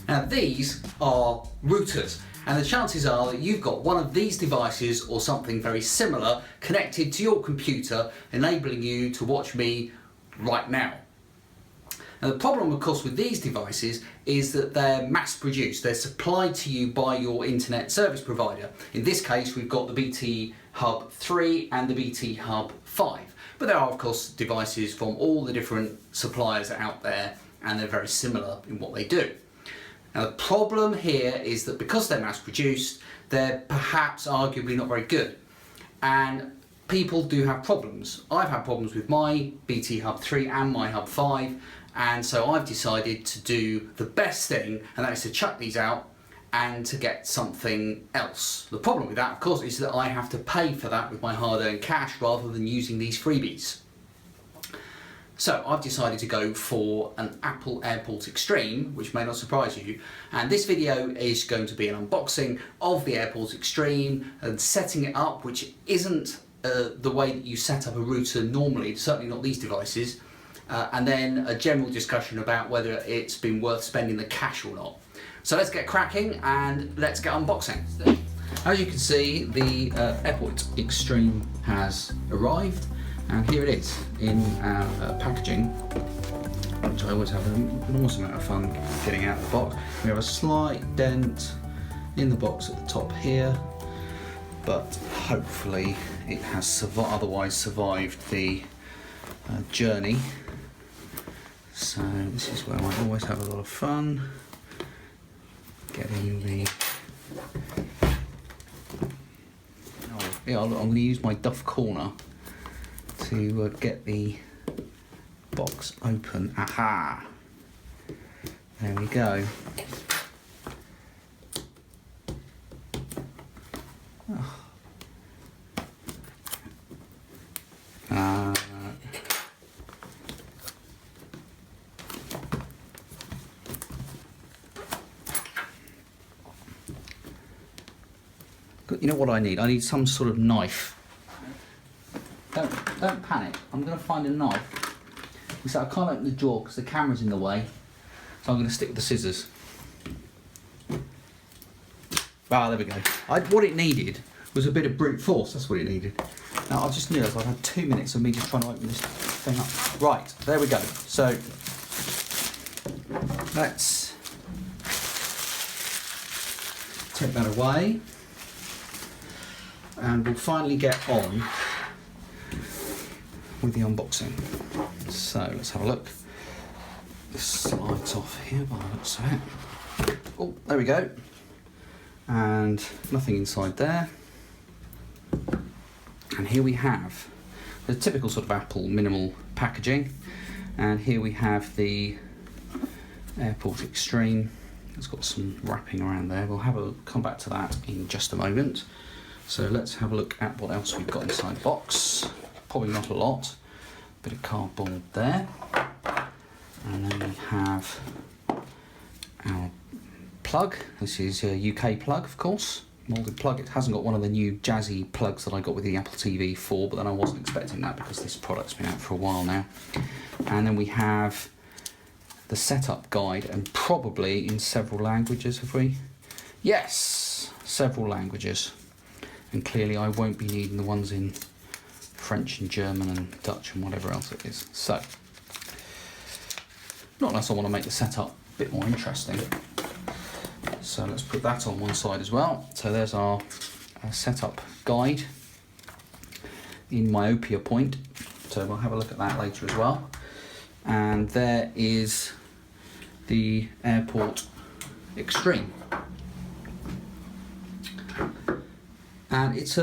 Now these are routers, and the chances are that you've got one of these devices or something very similar connected to your computer, enabling you to watch me right now. Now the problem of course with these devices is that they're mass produced, they're supplied to you by your internet service provider. In this case we've got the BT Hub 3 and the BT Hub 5, but there are of course devices from all the different suppliers out there, and they're very similar in what they do. Now the problem here is that because they're mass produced, they're perhaps arguably not very good, and people do have problems. I've had problems with my BT Hub 3 and my Hub 5, and so I've decided to do the best thing, and that is to chuck these out and to get something else. The problem with that of course is that I have to pay for that with my hard-earned cash rather than using these freebies. So I've decided to go for an Apple AirPort Extreme, which may not surprise you, and this video is going to be an unboxing of the AirPort Extreme and setting it up, which isn't the way that you set up a router normally, certainly not these devices, and then a general discussion about whether it's been worth spending the cash or not. So let's get cracking and let's get unboxing. As you can see, the AirPort Extreme has arrived. And here it is in our packaging, which I always have an enormous amount of fun getting out of the box. We have a slight dent in the box at the top here, but hopefully it has otherwise survived the journey. So this is where I always have a lot of fun getting the... Oh, yeah, I'm going to use my Duff Corner to get the box open. Aha! There we go. Oh. You know what I need? I need some sort of knife. Don't panic, I'm going to find a knife. So I can't open the drawer because the camera's in the way, so I'm going to stick with the scissors. Ah, there we go. What it needed was a bit of brute force, that's what it needed. Now I just realised I've had 2 minutes of me just trying to open this thing up. Right, there we go. So let's take that away, and we'll finally get on with the unboxing. So let's have a look. This slides off here by the looks of it. Oh, there we go. And nothing inside there. And here we have the typical sort of Apple minimal packaging. And here we have the AirPort Extreme. It's got some wrapping around there. We'll come back to that in just a moment. So let's have a look at what else we've got inside the box. Probably not a lot, bit of cardboard there, and then we have our plug. This is a UK plug, of course, moulded plug. It hasn't got one of the new jazzy plugs that I got with the Apple TV 4, but then I wasn't expecting that because this product's been out for a while now. And then we have the setup guide, and probably in several languages, have we? Yes, several languages, and clearly I won't be needing the ones in French and German and Dutch and whatever else it is. So, not unless I want to make the setup a bit more interesting. So let's put that on one side as well. So there's our setup guide in myopia point. So we'll have a look at that later as well. And there is the AirPort Extreme. And this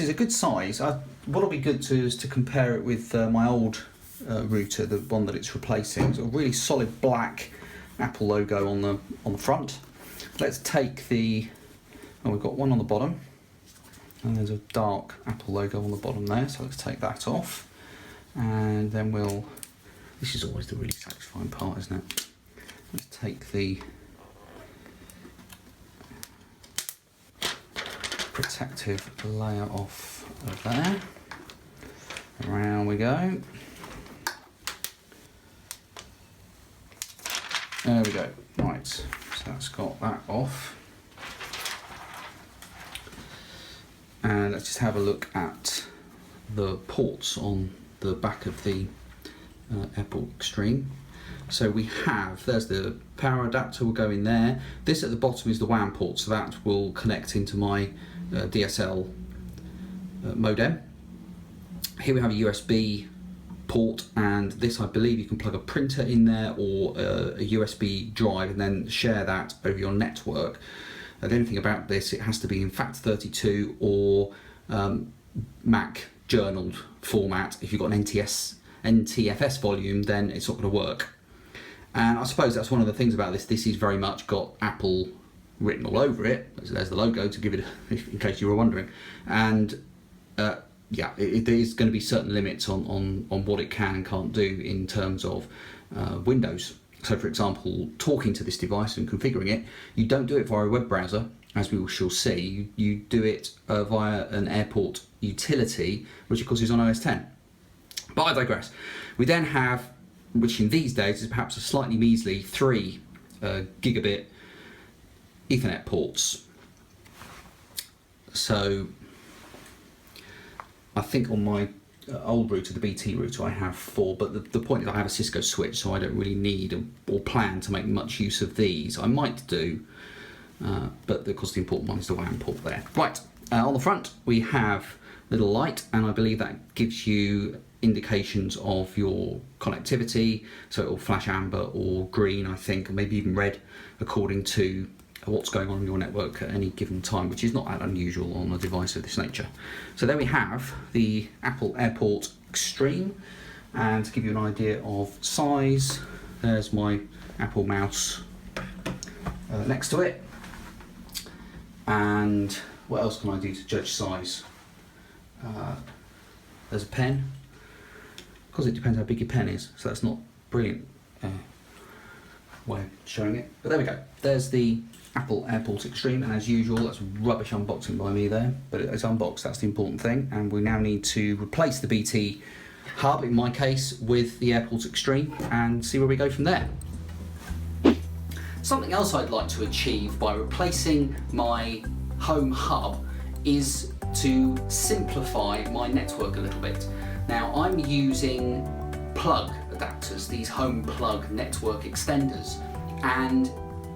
is a good size. What'll be good is to compare it with my old router, the one that it's replacing. It's a really solid black Apple logo on the front. Let's take we've got one on the bottom, and there's a dark Apple logo on the bottom there. So let's take that off, and then this is always the really satisfying part, isn't it? Let's take the protective layer off of there. Around we go. There we go. Right, so that's got that off. And let's just have a look at the ports on the back of the Airport Extreme. So we have, there's the power adapter will go in there. This at the bottom is the WAN port, so that will connect into my DSL modem. Here we have a USB port, and this, I believe you can plug a printer in there or a USB drive and then share that over your network. The only thing about this, it has to be in FAT32 or Mac journaled format. If you've got an NTFS volume, then it's not going to work. And I suppose that's one of the things about this. This is very much got Apple written all over it. There's the logo to give it, in case you were wondering. And yeah, there is going to be certain limits on what it can and can't do in terms of Windows. So for example, talking to this device and configuring it, you don't do it via a web browser, as we shall see. You do it via an airport utility, which of course is on OS X. But I digress. We then have, which in these days is perhaps a slightly measly 3 gigabit Ethernet ports. So I think on my old router, the BT router, I have 4, but the point is I have a Cisco switch, so I don't really need or plan to make much use of these. I might do, but of course the important one is the WAN port there. Right, on the front we have a little light, and I believe that gives you indications of your connectivity, so it will flash amber or green, I think, or maybe even red, according to what's going on in your network at any given time, which is not that unusual on a device of this nature. So there we have the Apple Airport Extreme, and to give you an idea of size, there's my Apple mouse next to it. And what else can I do to judge size? There's a pen. Of course, it depends how big your pen is, so that's not brilliant way of showing it. But there we go. There's the Apple Airport Extreme, and as usual, that's rubbish unboxing by me there, but it's unboxed, that's the important thing. And we now need to replace the BT hub, in my case, with the Airport Extreme, and see where we go from there. Something else I'd like to achieve by replacing my home hub is to simplify my network a little bit. Now, I'm using plug adapters, these home plug network extenders, and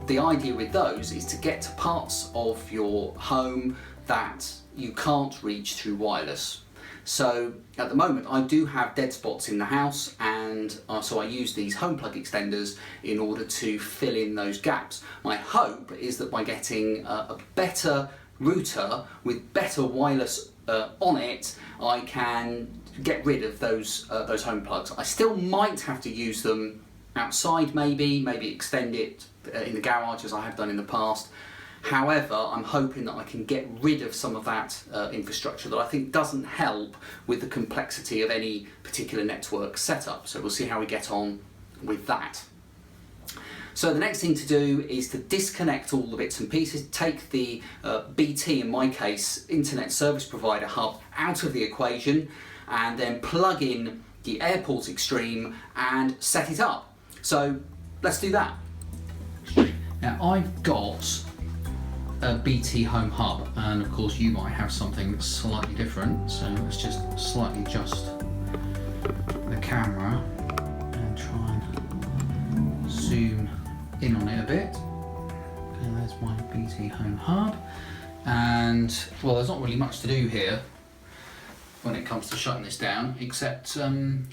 the idea with those is to get to parts of your home that you can't reach through wireless. So at the moment I do have dead spots in the house, and so I use these home plug extenders in order to fill in those gaps. My hope is that by getting a better router with better wireless on it, I can get rid of those home plugs. I still might have to use them outside, maybe extend it in the garage as I have done in the past. However, I'm hoping that I can get rid of some of that infrastructure that I think doesn't help with the complexity of any particular network setup. So we'll see how we get on with that. So the next thing to do is to disconnect all the bits and pieces, take the BT, in my case, Internet Service Provider hub, out of the equation, and then plug in the Airport Extreme and set it up. So let's do that. Now I've got a BT Home Hub, and of course you might have something slightly different, so let's just slightly adjust the camera and try and zoom in on it a bit. Okay, there's my BT Home Hub, and well, there's not really much to do here when it comes to shutting this down, except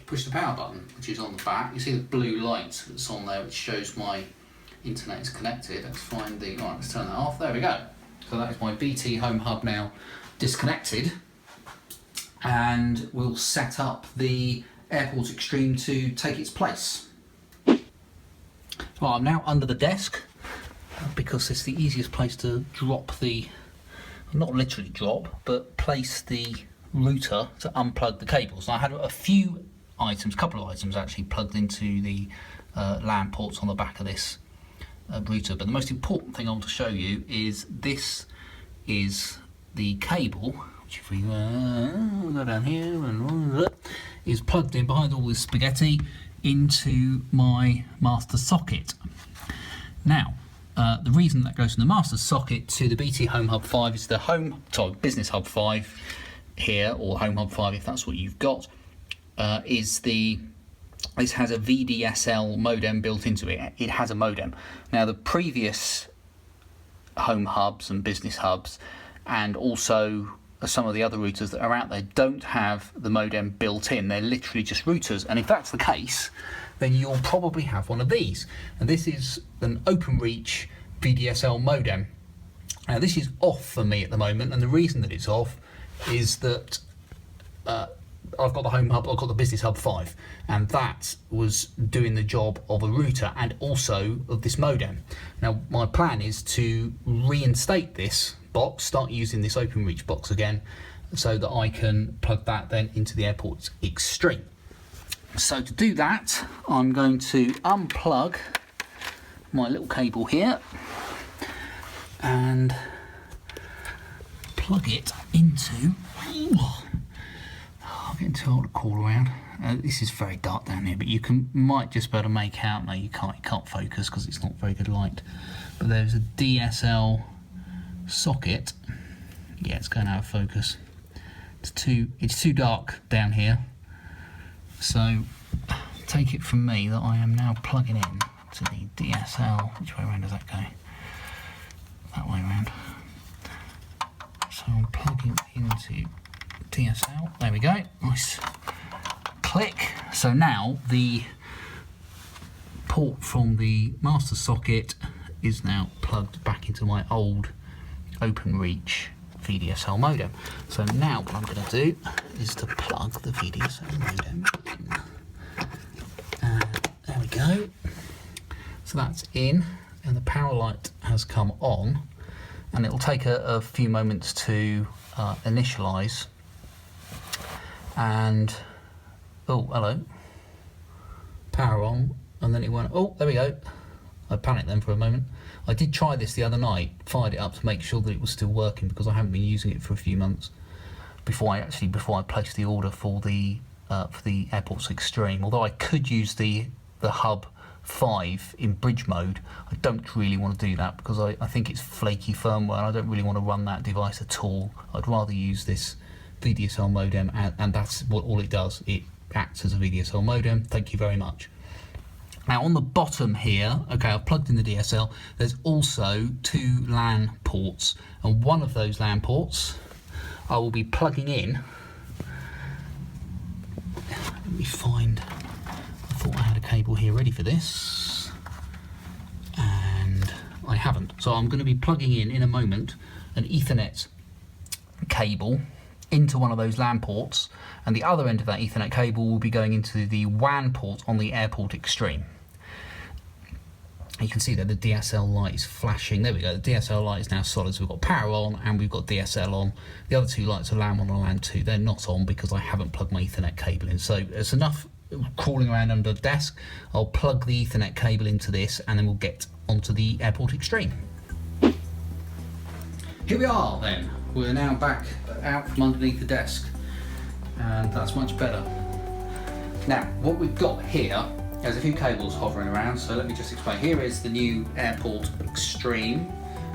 push the power button, which is on the back. You see the blue light that's on there, which shows my internet is connected. Let's find the, right, let's turn that off. There we go. So that is my BT Home Hub now disconnected, and we'll set up the Airport Extreme to take its place. So I'm now under the desk because it's the easiest place to drop the, not literally drop, but place the router to unplug the cables. Now I had a few items, a couple of items actually plugged into the LAN ports on the back of this router, but the most important thing I want to show you is this is the cable, which if we go down here and is plugged in behind all this spaghetti into my master socket. Now, the reason that goes from the master socket to the BT Home Hub 5 is the Business Hub 5 here, or Home Hub 5 if that's what you've got, this has a VDSL modem built into it. It has a modem. Now the previous home hubs and business hubs, and also some of the other routers that are out there, don't have the modem built in. They're literally just routers, and if that's the case, then you'll probably have one of these. And this is an Openreach VDSL modem. Now this is off for me at the moment, and the reason that it's off is that I've got the Home Hub, I've got the Business Hub 5, and that was doing the job of a router and also of this modem. Now my plan is to reinstate this box, start using this Openreach box again, so that I can plug that then into the Airport Extreme. So to do that, I'm going to unplug my little cable here and plug it into... I'm getting too old to crawl around. This is very dark down here, but you might just be able to make out. No, you can't focus because it's not very good light. But there's a DSL socket. Yeah, it's going out of focus. It's too dark down here. So take it from me that I am now plugging in to the DSL. Which way around does that go? That way around. So I'm plugging into DSL. There we go. Nice click. So now the port from the master socket is now plugged back into my old Openreach VDSL modem. So now what I'm going to do is to plug the VDSL modem in. There we go. So that's in, and the power light has come on, and it'll take a few moments to initialize. And oh, hello, power on, and then it went, oh, there we go. I panicked then for a moment. I did try this the other night, fired it up to make sure that it was still working, because I haven't been using it for a few months before I placed the order for the Airports Extreme. Although I could use the Hub 5 in bridge mode, I don't really want to do that because I think it's flaky firmware and I don't really want to run that device at all. I'd rather use this VDSL modem, and that's what all it does. It acts as a VDSL modem. Thank you very much. Now on the bottom here, okay, I've plugged in the DSL. There's also 2 LAN ports, and one of those LAN ports I will be plugging in. Let me find, I thought I had a cable here ready for this, and I haven't. So I'm going to be plugging in a moment an Ethernet cable into one of those LAN ports, and the other end of that Ethernet cable will be going into the WAN port on the Airport Extreme. You can see that the DSL light is flashing. There we go, the DSL light is now solid, so we've got power on and we've got DSL on. The other 2 lights are LAN 1 and LAN 2. They're not on because I haven't plugged my Ethernet cable in. So it's enough crawling around under the desk. I'll plug the Ethernet cable into this and then we'll get onto the Airport Extreme. Here we are then. We're now back out from underneath the desk, and that's much better. Now, what we've got here, there's a few cables hovering around, so let me just explain. Here is the new Airport Extreme.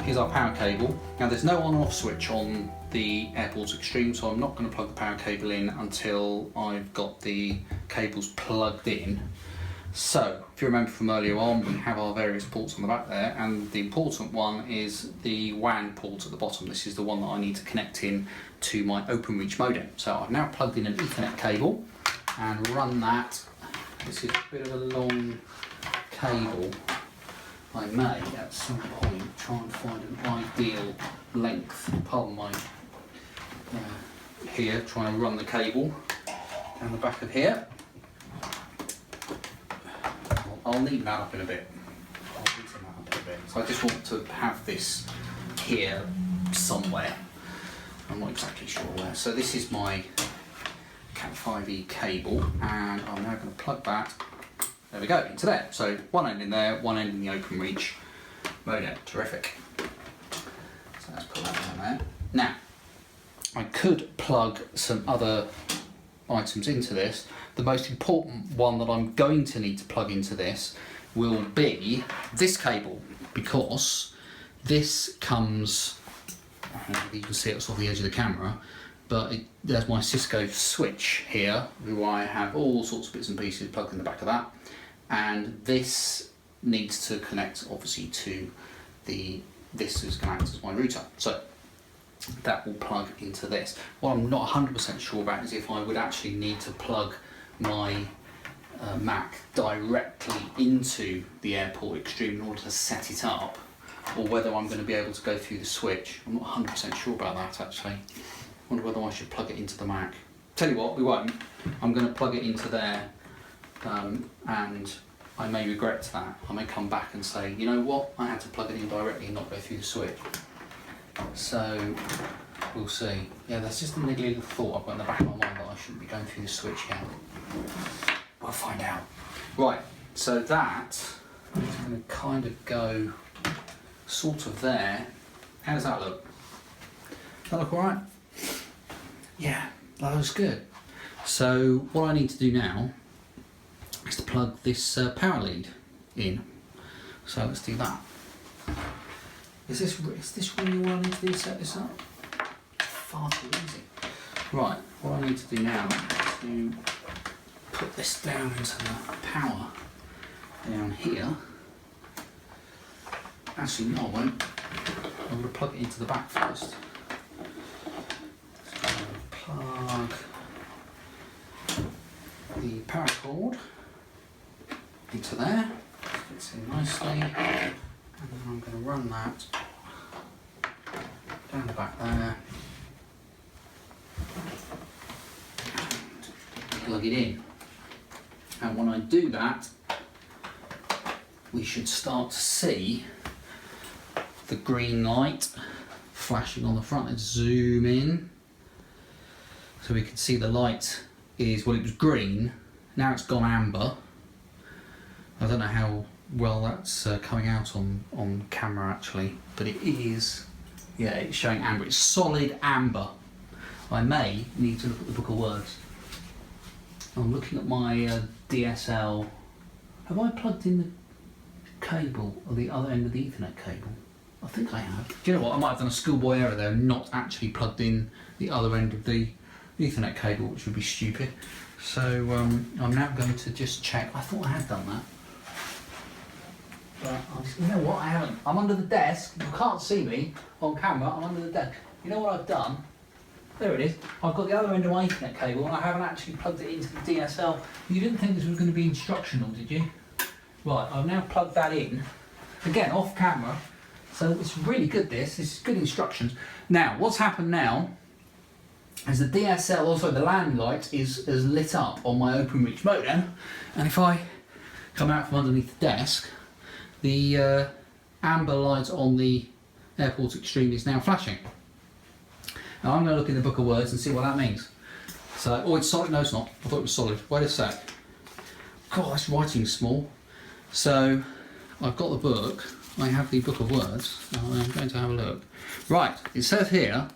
Here's our power cable. Now there's no on and off switch on the Airport Extreme, so I'm not going to plug the power cable in until I've got the cables plugged in. So, if you remember from earlier on, we have our various ports on the back there, and the important one is the WAN port at the bottom. This is the one that I need to connect in to my Openreach modem. So I've now plugged in an Ethernet cable and run that. This is a bit of a long cable. I may, at some point, try and find an ideal length. Pardon my here, trying to run the cable down the back of here. I'll neaten that up in a bit. So I just want to have this here somewhere. I'm not exactly sure where. So this is my Cat5e cable, and I'm now going to plug that, there we go, into there. So one end in there, one end in the Openreach modem. Terrific. So let's put that down there. Now, I could plug some other items into this. The most important one that I'm going to need to plug into this will be this cable. because this comes, you can see it's off the edge of the camera, but there's my Cisco switch here, where I have all sorts of bits and pieces plugged in the back of that, and this needs to connect obviously to this is going to act as my router. So that will plug into this. What I'm not 100% sure about is if I would actually need to plug my Mac directly into the Airport Extreme in order to set it up, or whether I'm going to be able to go through the switch. I'm not 100% sure about that actually. I wonder whether I should plug it into the Mac. Tell you what, we won't. I'm going to plug it into there, and I may regret that. I may come back and say, you know what, I had to plug it in directly and not go through the switch. So we'll see. Yeah, that's just a niggly little thought I've got in the back of my mind that I shouldn't be going through the switch yet. We'll find out. Right, so that I'm just going to kind of go sort of there. How does that look? Does that look alright? Yeah, that looks good. So what I need to do now is to plug this power lead in. So let's do that. Is this really all I need to do to set this up? Far too easy. Right, what I need to do now is to put this down into the power down here. Actually, no, I won't. I'm going to plug it into the back first. So plug the power cord into there. Fits in nicely. And then I'm going to run that down the back there and plug it in. And when I do that, we should start to see the green light flashing on the front. Let's zoom in so we can see the light is, well, it was green, now it's gone amber. I don't know how well that's coming out on camera actually, but it is, yeah, it's showing amber. It's solid amber. I may need to look at the book of words. I'm looking at my DSL. Have I plugged in the cable or the other end of the Ethernet cable? I think I have. Do you know what? I might have done a schoolboy error there and not actually plugged in the other end of the Ethernet cable, which would be stupid. So I'm now going to just check. I thought I had done that. But you know what, I haven't. I'm under the desk. You can't see me on camera. I'm under the desk. You know what I've done? There it is. I've got the other end of my Ethernet cable and I haven't actually plugged it into the DSL. You didn't think this was going to be instructional, did you? Right, I've now plugged that in. Again, off camera. So it's really good, this. This is good instructions. Now, what's happened now is the DSL, also the LAN light, is lit up on my Openreach modem. And if I come out from underneath the desk, the amber light on the Airport Extreme is now flashing. Now I'm going to look in the book of words and see what that means. So, oh, it's solid. No, it's not. I thought it was solid. Wait a sec. God, that's writing small. So I've got the book. I have the book of words. I'm going to have a look. Right, it says here,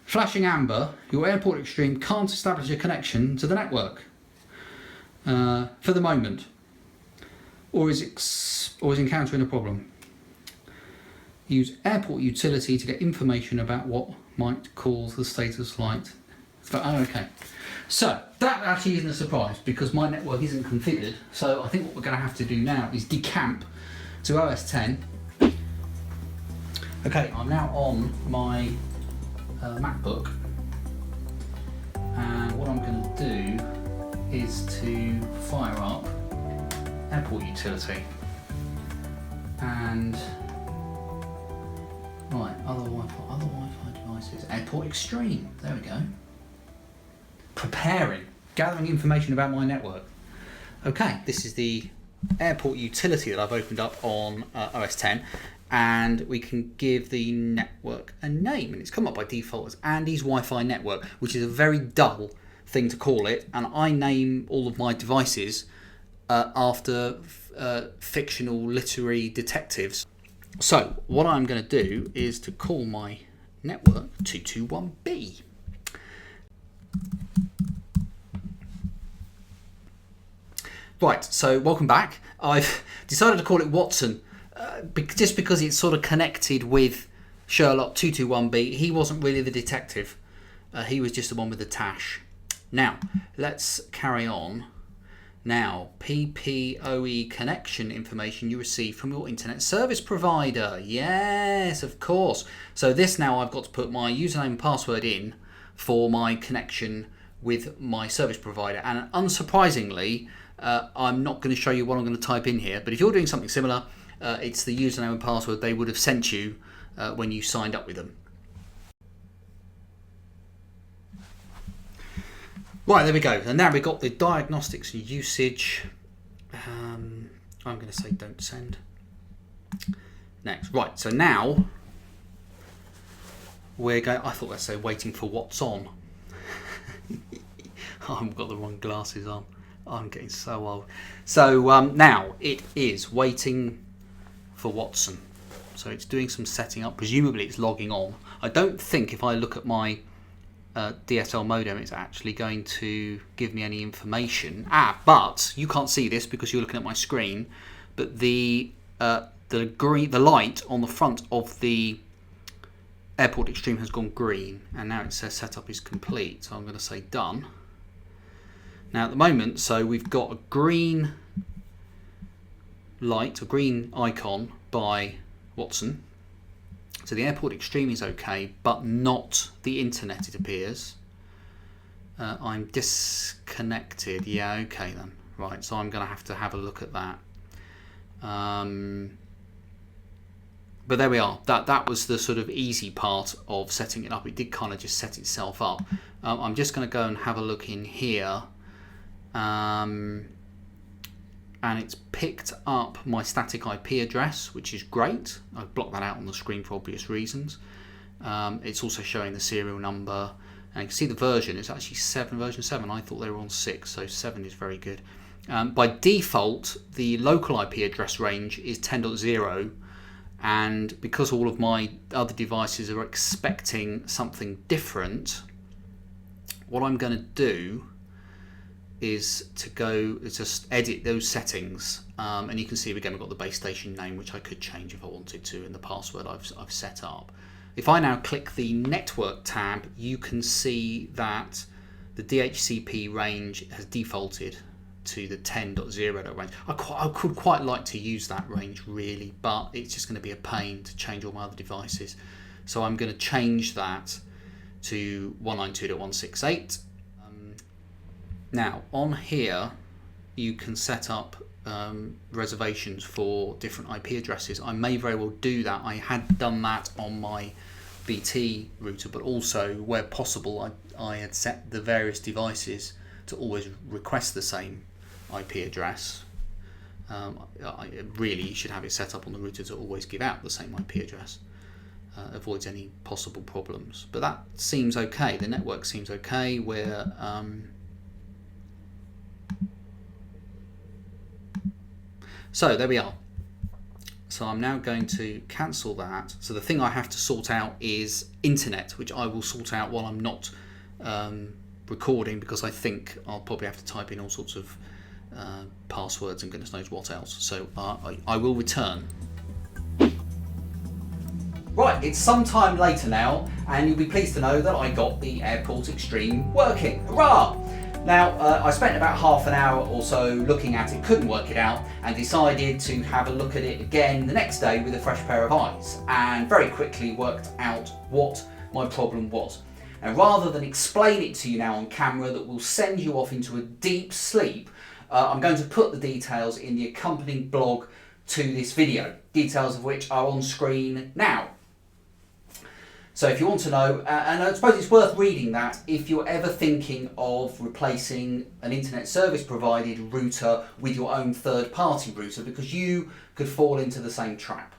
flashing amber, your Airport Extreme can't establish a connection to the network for the moment. Or is encountering a problem. Use airport utility to get information about what might cause the status light. Oh, okay. So that actually isn't a surprise because my network isn't configured. So I think what we're going to have to do now is decamp to OS 10. Okay, I'm now on my MacBook, and what I'm going to do is to fire up Airport Utility and right, other Wi-Fi devices, Airport Extreme, there we go. Preparing, gathering information about my network. Okay, this is the Airport Utility that I've opened up on OS 10, and we can give the network a name, and it's come up by default as Andy's Wi-Fi network, which is a very dull thing to call it, and I name all of my devices after fictional literary detectives. So what I'm going to do is to call my network 221B. Right, so welcome back. I've decided to call it Watson just because it's sort of connected with Sherlock 221B, he wasn't really the detective. He was just the one with the tash. Now, let's carry on. Now, PPOE connection information you receive from your internet service provider. Yes, of course. So this now I've got to put my username and password in for my connection with my service provider. And unsurprisingly, I'm not going to show you what I'm going to type in here. But if you're doing something similar, it's the username and password they would have sent you when you signed up with them. Right, there we go. And now we've got the diagnostics and usage. I'm going to say don't send. Next. Right, so now we're going... I thought I'd say waiting for what's on. I've got the wrong glasses on. I'm getting so old. So now it is waiting for Watson. So it's doing some setting up. Presumably it's logging on. I don't think if I look at my DSL modem it's actually going to give me any information. But you can't see this because you're looking at my screen. But the light on the front of the Airport Extreme has gone green, and now it says setup is complete. So I'm going to say done. Now at the moment, so we've got a green light, a green icon by Watson. So the Airport Extreme is okay, but not the internet, it appears. I'm disconnected. Yeah, okay then. Right, so I'm going to have a look at that. But there we are. That was the sort of easy part of setting it up. It did kind of just set itself up. I'm just going to go and have a look in here. And it's picked up my static IP address, which is great. I've blocked that out on the screen for obvious reasons. It's also showing the serial number, and you can see the version. It's actually version 7. I thought they were on 6, so 7 is very good. By default, the local IP address range is 10.0, and because all of my other devices are expecting something different, what I'm going to do is to just edit those settings, and you can see again we've got the base station name, which I could change if I wanted to, and the password I've set up. If I now click the network tab, you can see that the DHCP range has defaulted to the 10.0 range. I could quite like to use that range really, but it's just going to be a pain to change all my other devices. So I'm going to change that to 192.168. Now on here you can set up reservations for different IP addresses. I may very well do that. I had done that on my BT router, but also where possible I had set the various devices to always request the same IP address. Really you should have it set up on the router to always give out the same IP address. Avoids any possible problems, but that seems okay. The network seems okay. Where so there we are. So I'm now going to cancel that. So the thing I have to sort out is internet, which I will sort out while I'm not recording, because I think I'll probably have to type in all sorts of passwords and goodness knows what else. So I will return. Right, it's some time later now, and you'll be pleased to know that I got the Airport Extreme working. Hurrah! Now, I spent about half an hour or so looking at it, couldn't work it out, and decided to have a look at it again the next day with a fresh pair of eyes, and very quickly worked out what my problem was. And rather than explain it to you now on camera that will send you off into a deep sleep, I'm going to put the details in the accompanying blog to this video, details of which are on screen now. So if you want to know, and I suppose it's worth reading that if you're ever thinking of replacing an internet service provided router with your own third-party router, because you could fall into the same trap.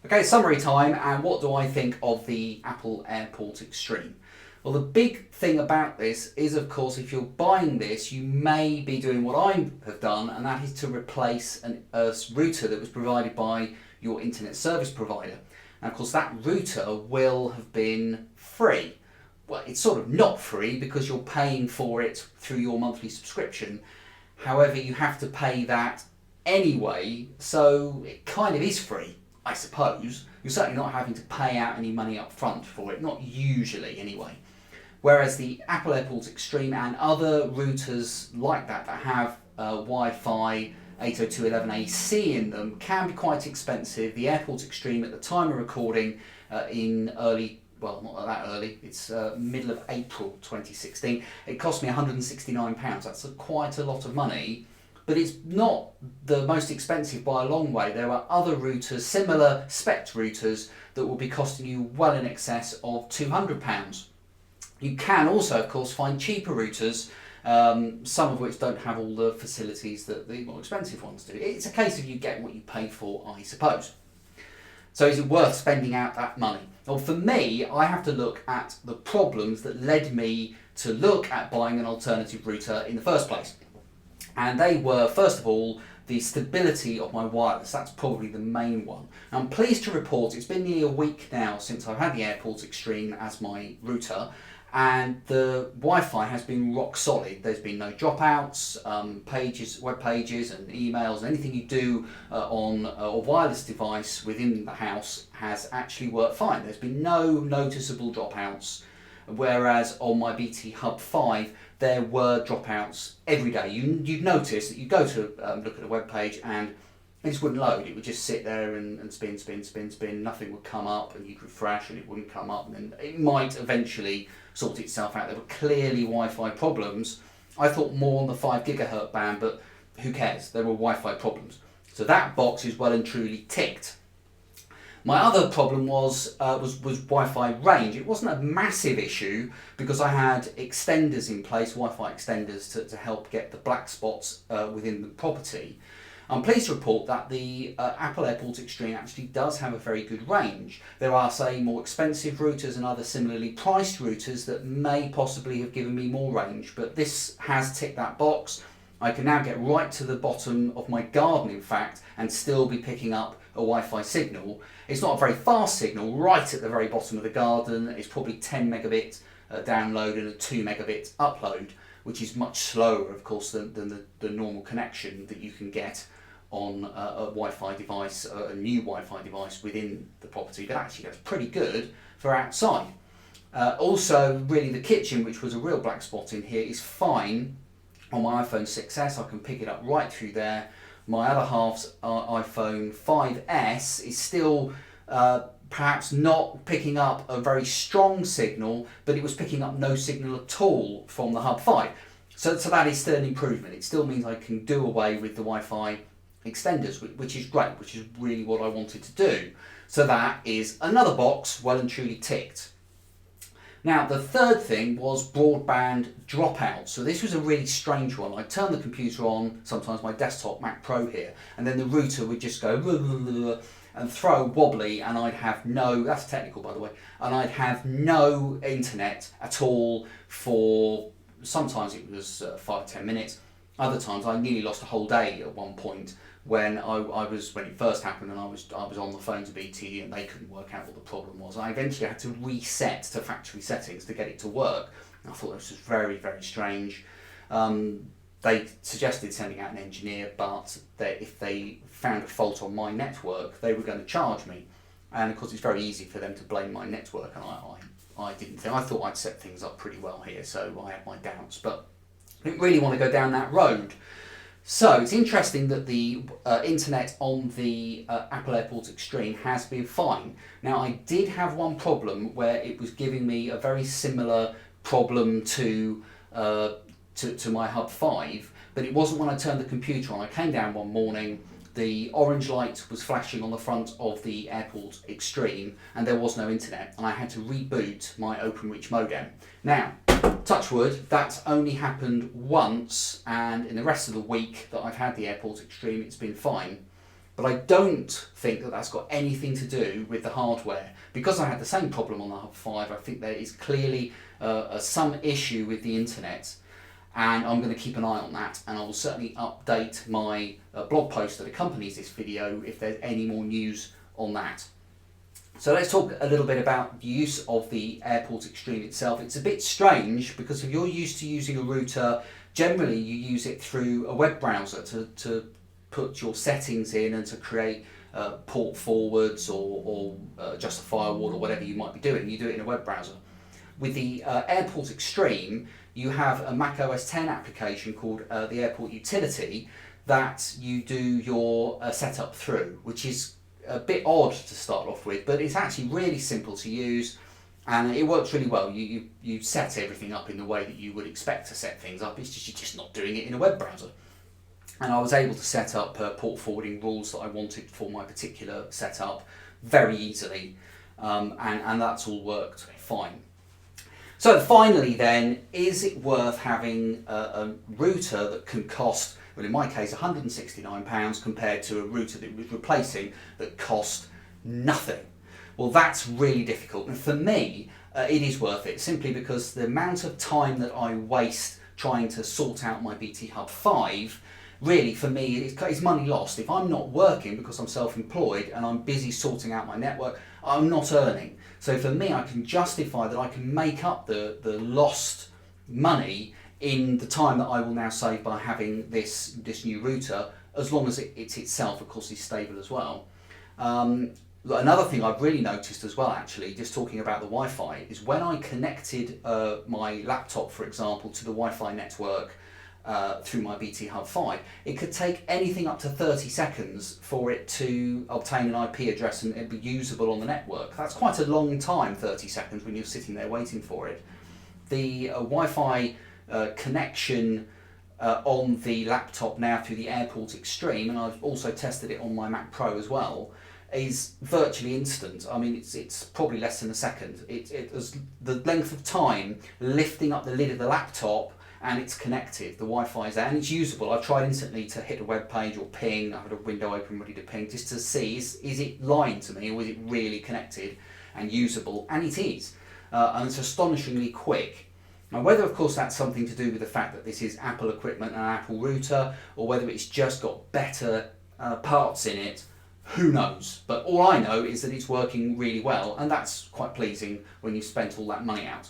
Okay, summary time, and what do I think of the Apple Airport Extreme? Well, the big thing about this is, of course, if you're buying this, you may be doing what I have done, and that is to replace a router that was provided by your internet service provider. And of course that router will have been free. Well, it's sort of not free because you're paying for it through your monthly subscription. However, you have to pay that anyway, so it kind of is free, I suppose. You're certainly not having to pay out any money up front for it, not usually anyway. Whereas the Apple AirPort Extreme and other routers like that have Wi-Fi 802.11ac in them can be quite expensive. The AirPort Extreme at the time of recording in early, well, not that early, it's middle of April 2016, it cost me £169. That's quite a lot of money, but it's not the most expensive by a long way. There are other routers, similar spec routers, that will be costing you well in excess of £200. You can also, of course, find cheaper routers, some of which don't have all the facilities that the more expensive ones do. It's a case of you get what you pay for, I suppose. So is it worth spending out that money? Well, for me, I have to look at the problems that led me to look at buying an alternative router in the first place. And they were, first of all, the stability of my wireless. That's probably the main one. Now, I'm pleased to report it's been nearly a week now since I've had the AirPort Extreme as my router, and the Wi-Fi has been rock solid. There's been no dropouts, pages, web pages and emails, and anything you do on a wireless device within the house has actually worked fine. There's been no noticeable dropouts, whereas on my BT Hub 5 there were dropouts every day. You'd notice that you go to look at a web page and it just wouldn't load. It would just sit there and spin, nothing would come up, and you'd refresh and it wouldn't come up, and then it might eventually sort itself out. There were clearly Wi-Fi problems. I thought more on the 5 gigahertz band, but who cares? There were Wi-Fi problems. So that box is well and truly ticked. My other problem was Wi-Fi range. It wasn't a massive issue because I had extenders in place, Wi-Fi extenders, to help get the black spots within the property. I'm pleased to report that the Apple AirPort Extreme actually does have a very good range. There are, say, more expensive routers and other similarly priced routers that may possibly have given me more range, but this has ticked that box. I can now get right to the bottom of my garden, in fact, and still be picking up a Wi-Fi signal. It's not a very fast signal right at the very bottom of the garden. It's probably 10 megabit download and a 2 megabit upload, which is much slower, of course, than the normal connection that you can get on a Wi-Fi device, a new Wi-Fi device within the property, but actually that's pretty good for outside. Also, really the kitchen, which was a real black spot in here, is fine on my iPhone 6s. I can pick it up right through there. My other half's iPhone 5s is still perhaps not picking up a very strong signal, but it was picking up no signal at all from the Hub 5. So that is still an improvement. It still means I can do away with the Wi-Fi extenders, which is great, which is really what I wanted to do. So that is another box well and truly ticked. Now, the third thing was broadband dropout. So this was a really strange one. I'd turn the computer on, sometimes my desktop Mac Pro here, and then the router would just go and throw wobbly, and I'd have no, that's technical by the way, and I'd have no internet at all for, sometimes it was 5-10 minutes. Other times I nearly lost a whole day at one point when when it first happened, and I was on the phone to BT and they couldn't work out what the problem was. I eventually had to reset to factory settings to get it to work. I thought this was very, very strange. They suggested sending out an engineer, but if they found a fault on my network, they were going to charge me. And of course, it's very easy for them to blame my network, and I didn't think. I thought I'd set things up pretty well here, so I had my doubts, but I didn't really want to go down that road. So it's interesting that the internet on the Apple AirPort Extreme has been fine. Now, I did have one problem where it was giving me a very similar problem to my Hub 5, but it wasn't when I turned the computer on. I came down one morning, the orange light was flashing on the front of the AirPort Extreme, and there was no internet, and I had to reboot my Openreach modem. Now, touch wood, that's only happened once, and in the rest of the week that I've had the AirPort Extreme, it's been fine. But I don't think that that's got anything to do with the hardware. Because I had the same problem on the Hub 5, I think there is clearly some issue with the internet, and I'm going to keep an eye on that, and I will certainly update my blog post that accompanies this video if there's any more news on that. So let's talk a little bit about the use of the AirPort Extreme itself. It's a bit strange because if you're used to using a router, generally you use it through a web browser to put your settings in and to create port forwards or just a firewall or whatever you might be doing. You do it in a web browser. With the Airport Extreme, you have a Mac OS X application called the Airport Utility that you do your setup through, which is a bit odd to start off with, but it's actually really simple to use and it works really well. You set everything up in the way that you would expect to set things up. It's just you're just not doing it in a web browser. And I was able to set up port forwarding rules that I wanted for my particular setup very easily, and that's all worked fine. So finally then, is it worth having a router that can cost, well in my case £169 compared to a router that was replacing that cost nothing? Well, that's really difficult, and for me it is worth it simply because the amount of time that I waste trying to sort out my BT Hub 5, really for me it's money lost. If I'm not working because I'm self-employed and I'm busy sorting out my network, I'm not earning. So for me, I can justify that I can make up the lost money in the time that I will now save by having this new router, as long as it's itself, of course, is stable as well. Another thing I've really noticed as well, actually, just talking about the Wi-Fi, is when I connected my laptop, for example, to the Wi-Fi network through my BT Hub 5, it could take anything up to 30 seconds for it to obtain an IP address and it be usable on the network. That's quite a long time, 30 seconds, when you're sitting there waiting for it. The Wi-Fi connection on the laptop now through the Airport Extreme, and I've also tested it on my Mac Pro as well, is virtually instant. I mean, it's probably less than a second. It the length of time lifting up the lid of the laptop and it's connected. The Wi-Fi is there and it's usable. I've tried instantly to hit a web page or ping. I had a window open ready to ping just to see is it lying to me or is it really connected and usable, and it is. And it's astonishingly quick. Now, whether of course that's something to do with the fact that this is Apple equipment and an Apple router, or whether it's just got better parts in it, who knows? But all I know is that it's working really well, and that's quite pleasing when you've spent all that money out.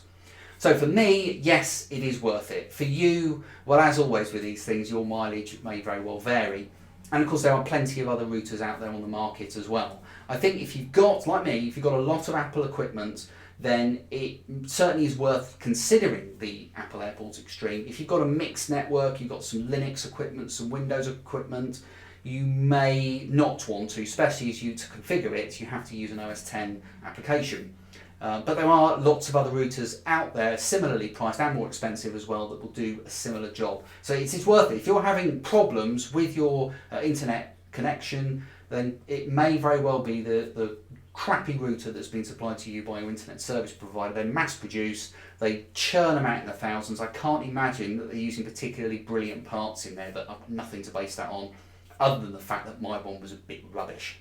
So for me, yes, it is worth it. For you, well, as always with these things, your mileage may very well vary. And of course, there are plenty of other routers out there on the market as well. I think if you've got, like me, if you've got a lot of Apple equipment, then it certainly is worth considering the Apple Airport Extreme. If you've got a mixed network, you've got some Linux equipment, some Windows equipment, you may not want to, especially as you to configure it, you have to use an OS X application. But there are lots of other routers out there, similarly priced and more expensive as well, that will do a similar job. So it's worth it. If you're having problems with your internet connection, then it may very well be the crappy router that's been supplied to you by your internet service provider. They're mass produced, they churn them out in the thousands. I can't imagine that they're using particularly brilliant parts in there, but I've nothing to base that on, other than the fact that my one was a bit rubbish.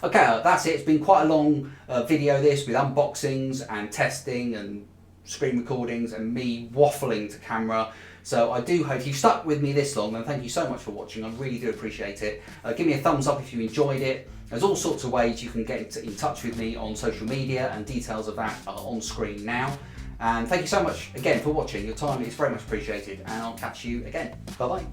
Okay, that's it. It's been quite a long video this, with unboxings and testing and screen recordings and me waffling to camera. So I do hope you've stuck with me this long, and thank you so much for watching. I really do appreciate it. Give me a thumbs up if you enjoyed it. There's all sorts of ways you can get in touch with me on social media, and details of that are on screen now. And thank you so much again for watching. Your time is very much appreciated, and I'll catch you again. Bye bye.